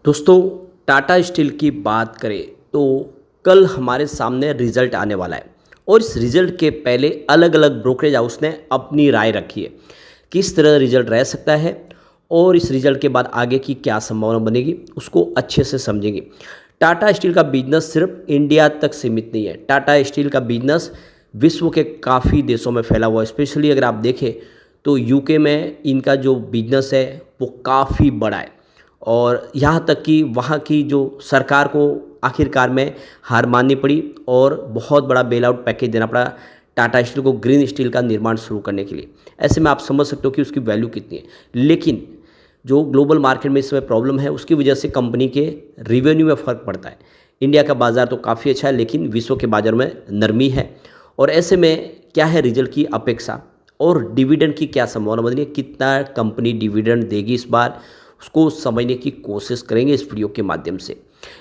दोस्तों, टाटा स्टील की बात करें तो कल हमारे सामने रिजल्ट आने वाला है और इस रिजल्ट के पहले अलग अलग ब्रोकरेज हाउस ने अपनी राय रखी है। किस तरह रिजल्ट रह सकता है और इस रिजल्ट के बाद आगे की क्या संभावना बनेगी उसको अच्छे से समझेंगे। टाटा स्टील का बिजनेस सिर्फ इंडिया तक सीमित नहीं है। टाटा स्टील का बिजनेस विश्व के काफ़ी देशों में फैला हुआ है। स्पेशली अगर आप देखें तो यूके में इनका जो बिजनेस है वो काफ़ी बड़ा है और यहाँ तक कि वहाँ की जो सरकार को आखिरकार में हार माननी पड़ी और बहुत बड़ा बेल आउट पैकेज देना पड़ा टाटा स्टील को ग्रीन स्टील का निर्माण शुरू करने के लिए। ऐसे में आप समझ सकते हो कि उसकी वैल्यू कितनी है। लेकिन जो ग्लोबल मार्केट में इस समय प्रॉब्लम है उसकी वजह से कंपनी के रिवेन्यू में फ़र्क पड़ता है। इंडिया का बाज़ार तो काफ़ी अच्छा है लेकिन विश्व के बाज़ार में नरमी है और ऐसे में क्या है रिजल्ट की अपेक्षा और डिविडेंड की क्या संभावना बन रही है, कितना कंपनी डिविडेंड देगी इस बार, उसको समझने की कोशिश करेंगे इस वीडियो के माध्यम से।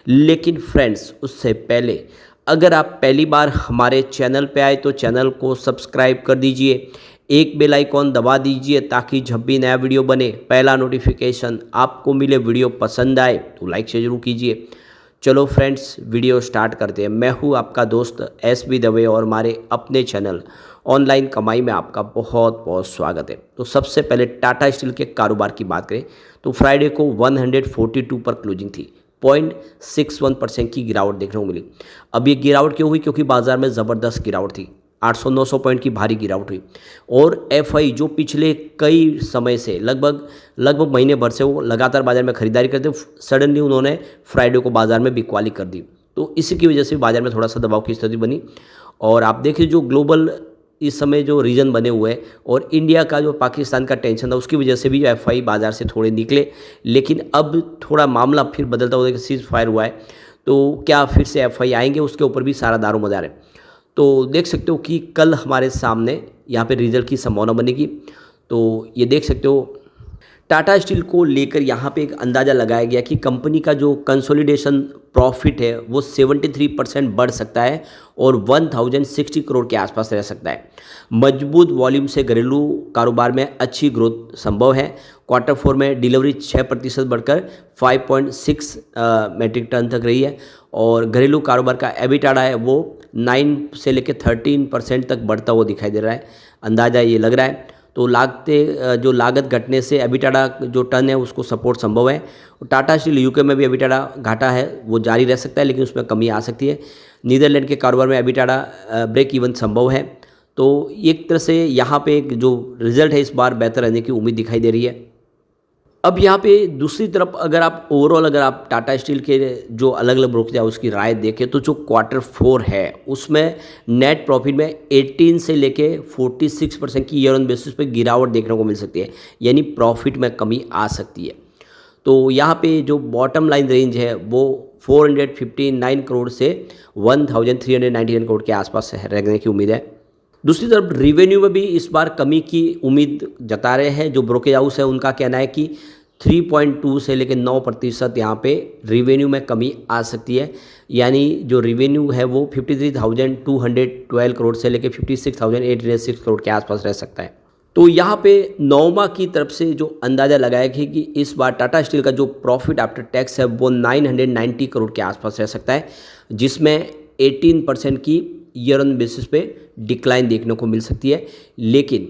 लेकिन फ्रेंड्स, उससे पहले अगर आप पहली बार हमारे चैनल पे आए तो चैनल को सब्सक्राइब कर दीजिए, एक बेल आइकॉन दबा दीजिए ताकि जब भी नया वीडियो बने पहला नोटिफिकेशन आपको मिले। वीडियो पसंद आए तो लाइक से जरूर कीजिए। चलो फ्रेंड्स, वीडियो स्टार्ट करते हैं। मैं हूँ आपका दोस्त SB दवे और हमारे अपने चैनल ऑनलाइन कमाई में आपका बहुत बहुत स्वागत है। तो सबसे पहले टाटा स्टील के कारोबार की बात करें तो फ्राइडे को 142 पर क्लोजिंग थी। 0.61% की गिरावट देखने को मिली। अब ये गिरावट क्यों हुई? क्योंकि बाजार में ज़बरदस्त गिरावट थी। 800-900 पॉइंट की भारी गिरावट हुई और FI जो पिछले कई समय से लगभग महीने भर से वो लगातार बाजार में खरीदारी करते, सडनली उन्होंने फ्राइडे को बाजार में बिकवाली कर दी। तो इसी की वजह से बाजार में थोड़ा सा दबाव की स्थिति बनी। और आप देखिए जो ग्लोबल इस समय जो रीजन बने हुए हैं और इंडिया का जो पाकिस्तान का टेंशन था उसकी वजह से भी FI बाजार से थोड़े निकले। लेकिन अब थोड़ा मामला फिर बदलता हुआ सीज फायर हुआ है तो क्या फिर से FI आएंगे, उसके ऊपर भी सारा दारोमदार है। तो देख सकते हो कि कल हमारे सामने यहाँ पे रिजल्ट की संभावना बनेगी। तो ये देख सकते हो टाटा स्टील को लेकर यहाँ पे एक अंदाज़ा लगाया गया कि कंपनी का जो कंसोलिडेशन प्रॉफिट है वो 73% बढ़ सकता है और 1060 करोड़ के आसपास रह सकता है। मजबूत वॉल्यूम से घरेलू कारोबार में अच्छी ग्रोथ संभव है। Q4 में डिलीवरी 6% बढ़कर 5.6 मेट्रिक टन तक रही है और घरेलू कारोबार का एबिटाडा है वो 9 से लेकर 13% तक बढ़ता हुआ दिखाई दे रहा है। अंदाज़ा ये लग रहा है। तो जो लागत घटने से एबिटाडा जो टर्न है उसको सपोर्ट संभव है। टाटा स्टील यूके में भी एबिटाडा घाटा है वो जारी रह सकता है लेकिन उसमें कमी आ सकती है। नीदरलैंड के कारोबार में एबिटाडा ब्रेक इवन संभव है। तो एक तरह से यहाँ पे एक जो रिजल्ट है इस बार बेहतर रहने की उम्मीद दिखाई दे रही है। अब यहाँ पे दूसरी तरफ अगर आप टाटा स्टील के जो अलग अलग ब्रोकरेज हाउस की राय देखें तो जो Q4 है उसमें नेट प्रॉफिट में 18 से लेके 46% की ईयर ऑन बेसिस पे गिरावट देखने को मिल सकती है, यानी प्रॉफिट में कमी आ सकती है। तो यहाँ पे जो बॉटम लाइन रेंज है वो 459 करोड़ से 1399 करोड़ के आसपास रहने की उम्मीद है। दूसरी तरफ रिवेन्यू में भी इस बार कमी की उम्मीद जता रहे हैं। जो ब्रोकरेज हाउस है उनका कहना है कि 3.2 से लेकर 9% यहाँ पे रिवेन्यू में कमी आ सकती है, यानी जो रिवेन्यू है वो 53,212 करोड़ से लेकर 56,806 करोड़ के आसपास रह सकता है। तो यहाँ पे नौमा की तरफ से जो अंदाज़ा लगाया गया कि इस बार टाटा स्टील का जो प्रॉफिट आफ्टर टैक्स है वो 990 करोड़ के आसपास रह सकता है, जिसमें 18% की ईयर ऑन बेसिस पे डिक्लाइन देखने को मिल सकती है, लेकिन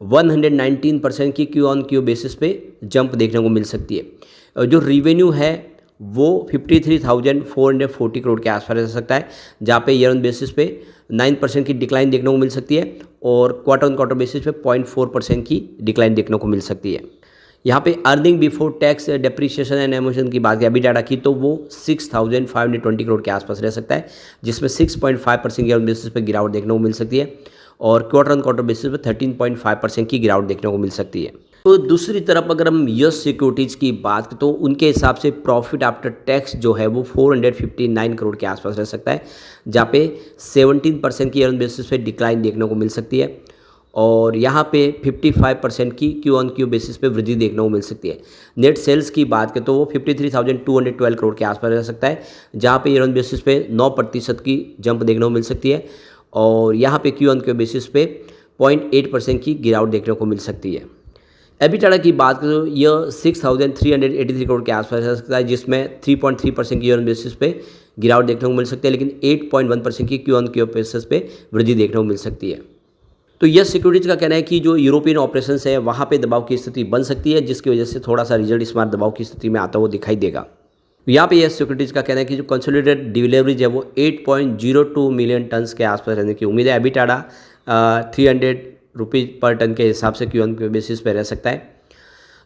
119% की क्यू ऑन क्यू बेसिस पे जंप देखने को मिल सकती है। जो रिवेन्यू है वो 53,440 करोड़ के आसपास रह सकता है, जहाँ पे ईयर ऑन बेसिस पे 9% की डिक्लाइन देखने को मिल सकती है और क्वार्टर ऑन क्वार्टर बेसिस पे 0.4% की डिक्लाइन देखने को मिल सकती है। यहाँ पे earning before tax depreciation and emotion की बात की एबिटाडा की तो वो 6,520 करोड़ के आसपास रह सकता है, जिसमें 6.5% ईयर बेसिस पे गिरावट देखने को मिल सकती है और क्वार्टर ऑन क्वार्टर बेसिस पे 13.5% की गिरावट देखने को मिल सकती है। तो दूसरी तरफ अगर हम यस सिक्योरिटीज़ की बात करें तो उनके हिसाब से प्रॉफिट आफ्टर टैक्स जो है वो 459 करोड़ के आसपास रह सकता है, जहाँ पे 17% की ईयर बेसिस पे डिक्लाइन देखने को मिल सकती है और यहाँ पे 55% की क्यू ऑन क्यू बेसिस पे वृद्धि देखने को मिल सकती है। नेट सेल्स की बात करें तो वो 53,212 करोड़ के आसपास रह सकता है, जहाँ पे ईयर ऑन बेसिस पे 9% की जंप देखने को मिल सकती है और यहाँ पे क्यू ऑन क्यू बेसिस पे 0.8% की गिरावट देखने को मिल सकती है। एबिटाडा की बात करें तो यह 6,383 करोड़ के आसपास रह सकता है, जिसमें 3.3% की ईयर ऑन बेसिस पे गिरावट देखने को मिल सकती है, लेकिन 8.1% की क्यू ऑन क्यू बेसिस पे वृद्धि देखने को मिल सकती है। तो यस सिक्योरिटीज़ का कहना है कि जो यूरोपियन ऑपरेशंस है वहाँ पे दबाव की स्थिति बन सकती है, जिसकी वजह से थोड़ा सा रिजल्ट इस बार दबाव की स्थिति में आता हुआ दिखाई देगा। यहाँ पे यस सिक्योरिटीज़ का कहना है कि जो कंसोलिडेटेड डिलीवरीज है वो 8.02 मिलियन टन्स के आसपास रहने की उम्मीद है। एबिटाडा 300 रुपीज़ पर टन के हिसाब से क्यू ऑन क्यू बेसिस पे रह सकता है।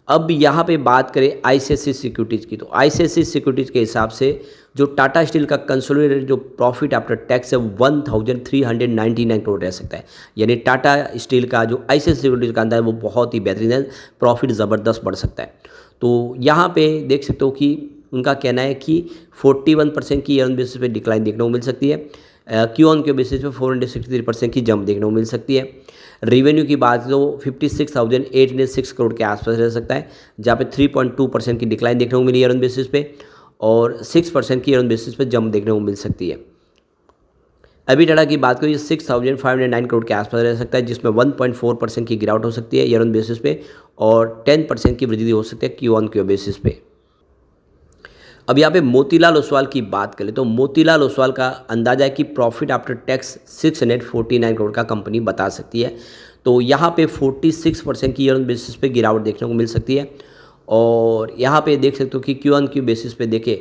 अब यहाँ पे बात करें आईसीआईसीआई सिक्योरिटीज़ की, तो आईसीआईसीआई सिक्योरिटीज़ के हिसाब से जो टाटा स्टील का कंसोलिडेटेड जो प्रॉफिट आफ्टर टैक्स है 1399 करोड़ रह सकता है। यानी टाटा स्टील का जो आईसीआईसीआई सिक्योरिटीज़ का अंदाज है वो बहुत ही बेहतरीन है, प्रॉफिट ज़बरदस्त बढ़ सकता है। तो यहाँ पे देख सकते हो कि उनका कहना है कि 41% की ईयर ऑन बेसिस पे डिक्लाइन देखने को मिल सकती है। क्यू ऑन क्यू बेसिस पे 463% की जंप देखने को मिल सकती है। रेवेन्यू की बात तो 56,806 करोड़ के आसपास रह सकता है, जहाँ पे 3.2% की डिक्लाइन देखने को मिली ईयर ऑन बेसिस पे और 6% की ईयर ऑन बेसिस पे जंप देखने को मिल सकती है। एबिटाडा की बात करें 6,509 करोड़ के आसपास रह सकता है, जिसमें 1.4% की गिरावट हो सकती है ईयर ऑन बेसिस पे और 10% की वृद्धि हो सकती है क्यू ऑन क्यू बेसिस पे। अब यहाँ पे मोतीलाल ओसवाल की बात करें तो मोतीलाल ओसवाल का अंदाजा है कि प्रॉफिट आफ्टर टैक्स 649 करोड़ का कंपनी बता सकती है। तो यहाँ पे 46% की ईयर ऑन बेसिस पे गिरावट देखने को मिल सकती है और यहाँ पे देख सकते हो कि क्यू ऑन क्यू बेसिस पे देखें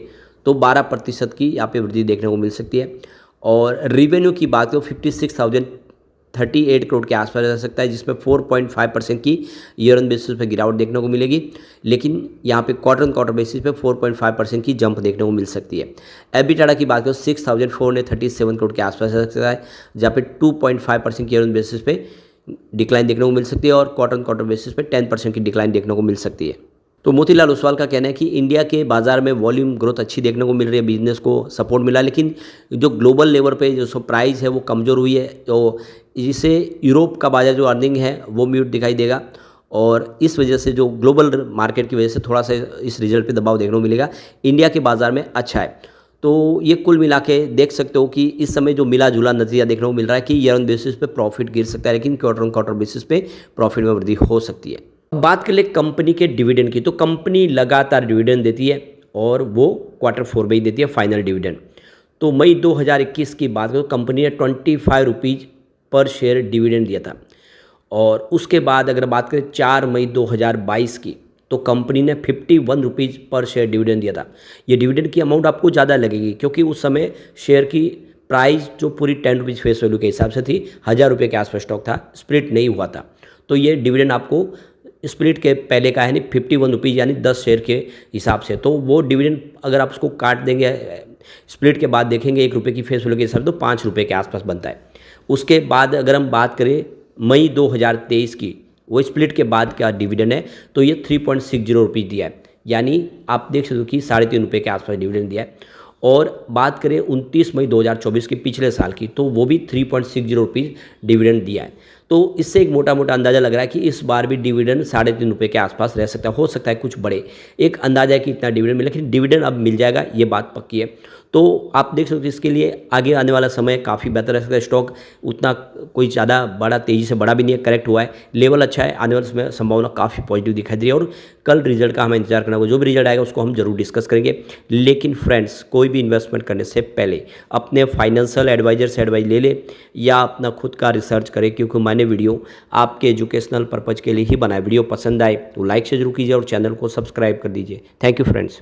तो 12% की यहाँ पे वृद्धि देखने को मिल सकती है। और रेवेन्यू की बात करें 56,038 करोड़ के आसपास रह सकता है, जिसमें 4.5% की ईयर ऑन बेसिस पे गिरावट देखने को मिलेगी, लेकिन यहाँ पे क्वार्टर बेसिस पे 4.5% की जंप देखने को मिल सकती है। एबिटाडा की बात करें 6,437 करोड़ के आसपास रह सकता है, जहाँ पे 2.5% की ईयर ऑन बेसिस पे डिक्लाइन देखने को मिल सकती है और क्वार्टर बेसिस पे 10% की डिक्लाइन देखने को मिल सकती है। तो मोतीलाल ओसवाल का कहना है कि इंडिया के बाज़ार में वॉल्यूम ग्रोथ अच्छी देखने को मिल रही है, बिजनेस को सपोर्ट मिला, लेकिन जो ग्लोबल लेवल पे जो प्राइस है वो कमज़ोर हुई है, तो इससे यूरोप का बाजार जो अर्निंग है वो म्यूट दिखाई देगा और इस वजह से जो ग्लोबल मार्केट की वजह से थोड़ा सा इस रिजल्ट पे दबाव देखने को मिलेगा। इंडिया के बाज़ार में अच्छा है। तो ये कुल मिला के देख सकते हो कि इस समय जो मिला जुला नतीजा देखने को मिल रहा है कि ईयर ऑन बेसिस पे प्रॉफिट गिर सकता है, लेकिन क्वार्टर बेसिस पे प्रॉफिट में वृद्धि हो सकती है। बात कर ले कंपनी के डिविडेंड की, तो कंपनी लगातार डिविडेंड देती है और वो Q4 में ही देती है फाइनल डिविडेंड। तो मई 2021 की बात करें तो कंपनी ने 25 रुपीज़ पर शेयर डिविडेंड दिया था और उसके बाद अगर बात करें 4 मई 2022 की तो कंपनी ने 51 रुपीज़ पर शेयर डिविडेंड दिया था। ये डिविडेंड की अमाउंट आपको ज़्यादा लगेगी क्योंकि उस समय शेयर की प्राइस जो पूरी 10 रुपीज़ फेस वैल्यू के हिसाब से थी, 1000 रुपये के आसपास स्टॉक था, स्प्लिट नहीं हुआ था। तो ये डिविडेंड आपको स्प्लिट के पहले का है नहीं 51 रुपीज़ यानी 10 शेयर के हिसाब से, तो वो डिविडेंड अगर आप उसको काट देंगे स्प्लिट के बाद देखेंगे 1 रुपये की फेस वैल्यू के हिसाब से तो 5 रुपये के आसपास बनता है। उसके बाद अगर हम बात करें मई 2023 की, वो स्प्लिट के बाद का डिविडेंड है तो ये 3.60 रुपीज़ दिया है, यानी आप देख सकते हो कि 3.5 रुपये के आसपास डिविडेंड दिया है। और बात करें 29 मई 2024 के पिछले साल की तो वो भी 3.60 रुपीज़ डिविडेंड दिया है। तो इससे एक मोटा अंदाज़ा लग रहा है कि इस बार भी डिविडेंड 3.5 रुपये के आसपास रह सकता है, हो सकता है कुछ बढ़े। एक अंदाजा है कि इतना डिविडेंड मिले, लेकिन डिविडेंड अब मिल जाएगा, ये बात पक्की है। तो आप देख सकते हो इसके लिए आगे आने वाला समय काफ़ी बेहतर रह सकता है। स्टॉक उतना कोई ज़्यादा बड़ा तेज़ी से बड़ा भी नहीं है, करेक्ट हुआ है, लेवल अच्छा है, आने वाले समय संभावना काफ़ी पॉजिटिव दिखाई दे रही है और कल रिजल्ट का हमें इंतजार करना होगा। जो भी रिजल्ट आएगा उसको हम जरूर डिस्कस करेंगे। लेकिन फ्रेंड्स, कोई भी इन्वेस्टमेंट करने से पहले अपने फाइनेंशियल एडवाइजर से एडवाइस ले ले या अपना खुद का रिसर्च करें, क्योंकि मैंने वीडियो आपके एजुकेशनल पर्पज़ के लिए ही बनाया। वीडियो पसंद आए तो लाइक से जरूर कीजिए और चैनल को सब्सक्राइब कर दीजिए। Thank you friends.